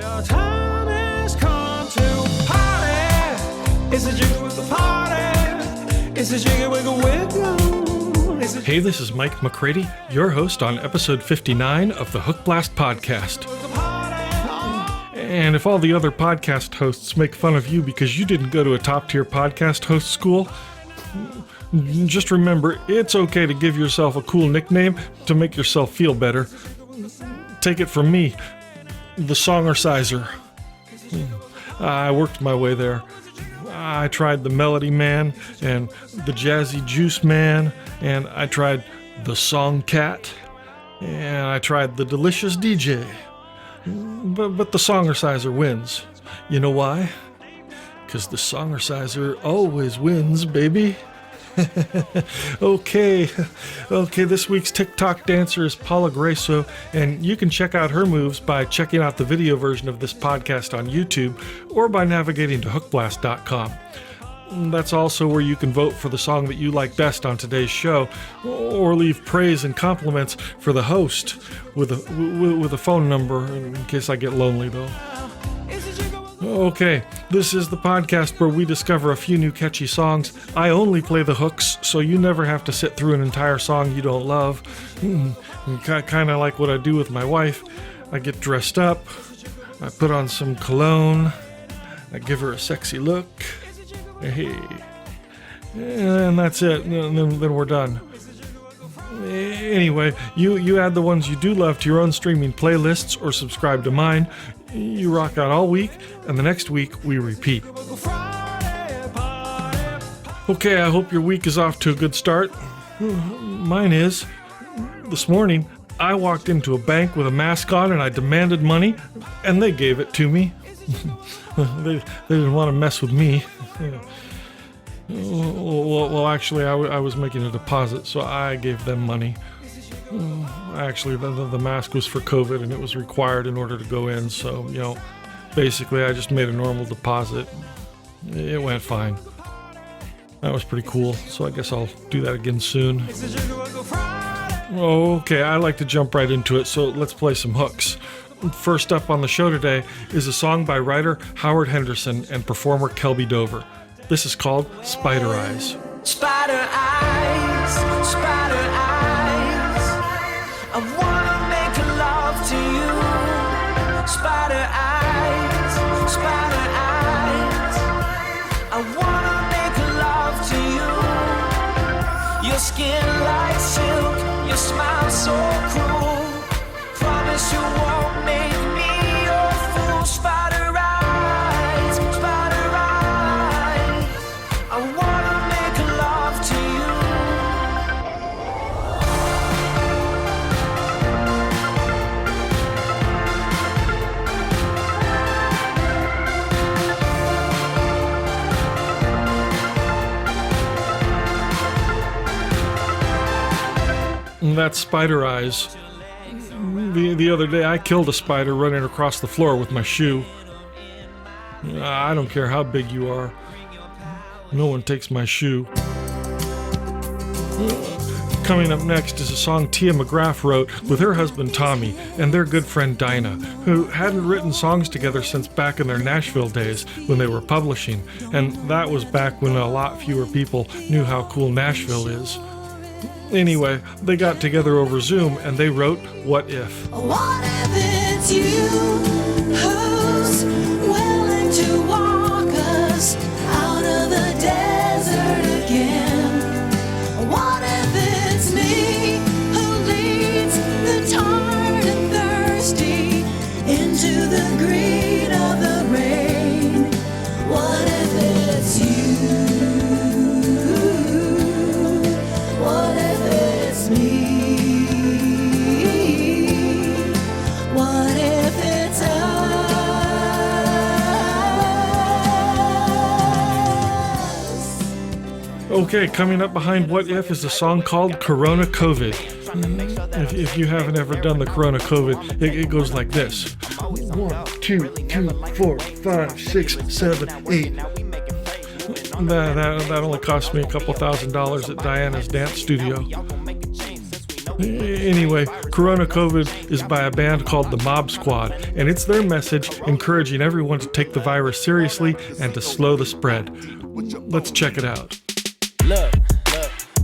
Your time has come to party. It's a jiggle with the party. It's a jiggle wiggle wiggle. Hey, this is Mike McCready, your host on episode 59 of the Hookblast Podcast. And if all the other podcast hosts make fun of you because you didn't go to a top-tier podcast host school, just remember, it's okay to give yourself a cool nickname to make yourself feel better. Take it from me, the Songerciser. I worked my way there. I tried the Melody Man and the Jazzy Juice Man, and I tried the Song Cat, and I tried the Delicious DJ. But the Songerciser wins. You know why? Because the Songerciser always wins, baby. Okay, this week's TikTok dancer is Paula Grasso, and you can check out her moves by checking out the video version of this podcast on YouTube or by navigating to hookblast.com. That's also where you can vote for the song that you like best on today's show, or leave praise and compliments for the host with a phone number, in case I get lonely though. Okay, this is the podcast where we discover a few new catchy songs. I only play the hooks, so you never have to sit through an entire song you don't love. Kind of like what I do with my wife. I get dressed up, I put on some cologne, I give her a sexy look. Hey, and that's it. Then we're done. Anyway, you add the ones you do love to your own streaming playlists or subscribe to mine. You rock out all week, and the next week we repeat. Okay, I hope your week is off to a good start. Mine is. This morning, I walked into a bank with a mask on and I demanded money, and they gave it to me. They didn't want to mess with me. Well, actually, I was making a deposit, so I gave them money. Actually, the mask was for COVID, and it was required in order to go in, so, basically I just made a normal deposit. It went fine. That was pretty cool, so I guess I'll do that again soon. Okay, I like to jump right into it, so let's play some hooks. First up on the show today is a song by writer Howard Henderson and performer Kelby Dover. This is called Spider Eyes. Spider eyes, spider eyes. I wanna make love to you. Spider eyes, spider eyes. I wanna make love to you. Your skin like silk, your smile so cruel. Promise you won't make me your fool. Spider eyes, spider eyes. I wanna make love to you. That's Spider Eyes. The other day, I killed a spider running across the floor with my shoe. I don't care how big you are. No one takes my shoe. Coming up next is a song Tia McGraff wrote with her husband Tommy and their good friend Dinah, who hadn't written songs together since back in their Nashville days when they were publishing, and that was back when a lot fewer people knew how cool Nashville is. Anyway, they got together over Zoom and they wrote What If. What if it's you who's willing to walk us out of the desert again? What if it's me who leads the tired and thirsty into the green of the rain? What if it's you? What if it's me? What if it's us? Okay, coming up behind What If is a song called Corona COVID. If you haven't ever done the Corona COVID, it goes like this. 1, 2, 3, 4, 5, 6, 7, 8. That only cost me a couple $1,000s at Diana's dance studio. Anyway, Corona COVID is by a band called the Mob Squad, and it's their message encouraging everyone to take the virus seriously and to slow the spread. Let's check it out. Look,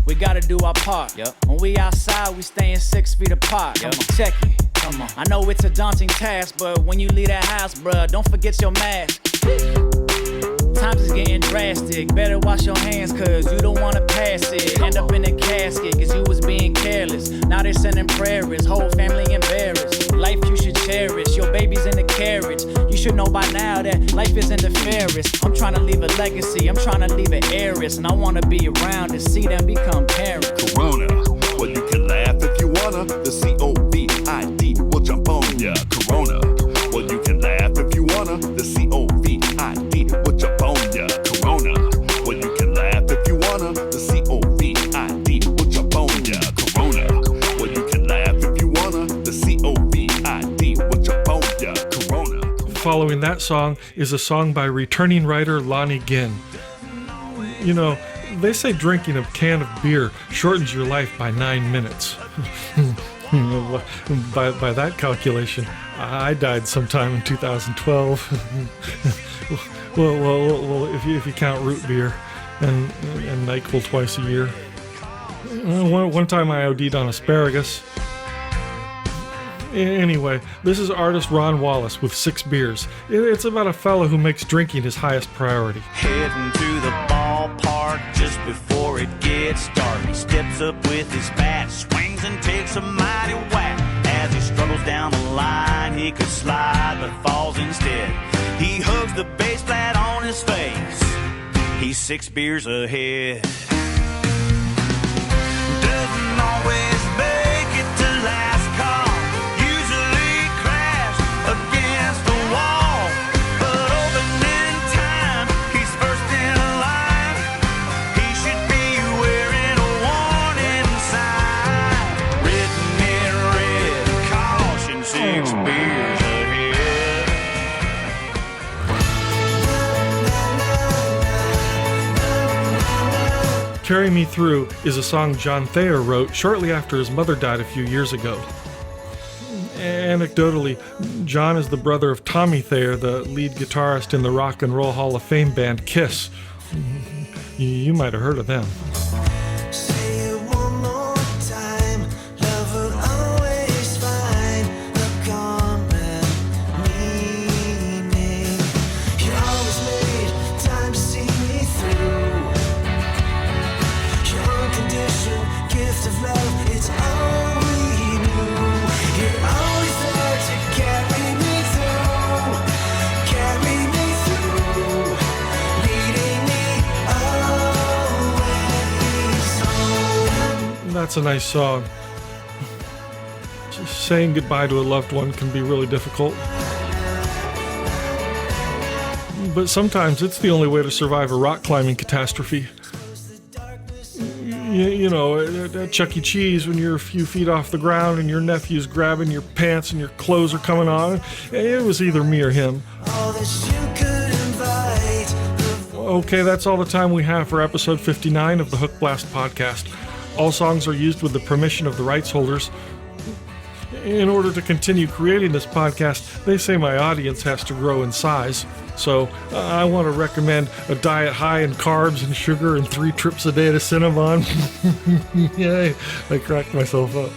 we gotta do our part. When we outside, we staying 6 feet apart. Check it. Come on. I know it's a daunting task, but when you leave that house, bruh, don't forget your mask. Times is getting drastic. Better wash your hands, cause you don't wanna pass it. End up in a casket, cause you was being careless. Now they're sending prayers, whole family embarrassed. Life you should cherish, your baby's in the carriage. You should know by now that life isn't the fairest. I'm trying to leave a legacy, I'm trying to leave an heiress. And I wanna be around to see them become parents. Corona, well you can laugh if you wanna. The COVID will jump on ya. Corona, well you can laugh if you wanna. The COVID will jump on ya. Corona, well you can laugh if you wanna. The COVID will jump on ya. Corona, well you can laugh if you wanna. The COVID will jump on ya. Corona. Following that song is a song by returning writer Lonnie Ginn. You know, they say drinking a can of beer shortens your life by 9 minutes. By that calculation, I died sometime in 2012. well, if you count root beer and NyQuil twice a year. One time I OD'd on asparagus. Anyway, this is artist Ron Wallace with 6 beers. It's about a fellow who makes drinking his highest priority. Heading to the ballpark just before it gets dark. He steps up with his bat, swings and takes a mighty whack. As he struggles down the line, he could slide but falls instead. He hugs the base flat on his face. He's 6 beers ahead. Doesn't always make it to last call. Usually crash against the wall. But opening time, he's first in line. He should be wearing a warning sign. Written in red, caution, 6 beers ahead. Carry Me Through is a song John Thayer wrote shortly after his mother died a few years ago. Anecdotally, John is the brother of Tommy Thayer, the lead guitarist in the Rock and Roll Hall of Fame band Kiss. You might have heard of them. Say it one more time. Love will always find a common meaning. You always made time to see me through. Your unconditional gift of love, it's all we knew. You're always there to carry me through. Carry me through. Leading me always home. That's a nice song. Just saying goodbye to a loved one can be really difficult. But sometimes it's the only way to survive a rock climbing catastrophe. You know, at Chuck E. Cheese, when you're a few feet off the ground and your nephew's grabbing your pants and your clothes are coming on, it was either me or him. All that you could invite. Okay, that's all the time we have for episode 59 of the Hookblast Podcast. All songs are used with the permission of the rights holders. In order to continue creating this podcast, they say my audience has to grow in size. So I want to recommend a diet high in carbs and sugar and 3 trips a day to Cinnabon. Yay, I cracked myself up.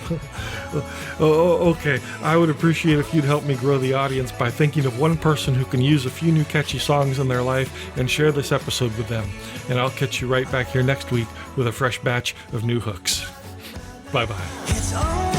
Okay, I would appreciate if you'd help me grow the audience by thinking of one person who can use a few new catchy songs in their life and share this episode with them. And I'll catch you right back here next week with a fresh batch of new hooks. Bye-bye. It's all